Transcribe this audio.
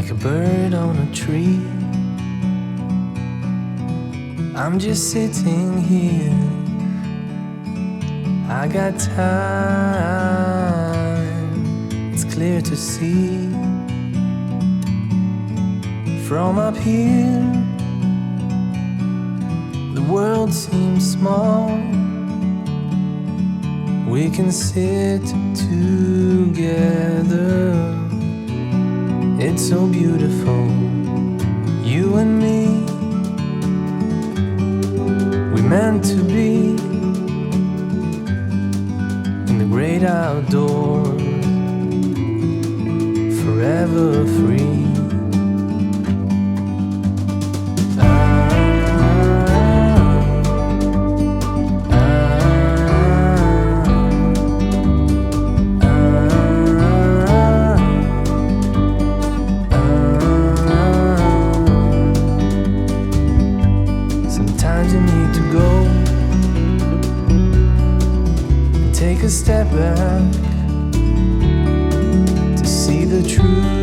like a bird on a tree. I'm just sitting here, I got time, it's clear to see. From up here, the world seems small. We can sit together, it's so beautiful, you and me. We meant to be in the great outdoors, forever free. Sometimes you need to go and take a step back to see the truth.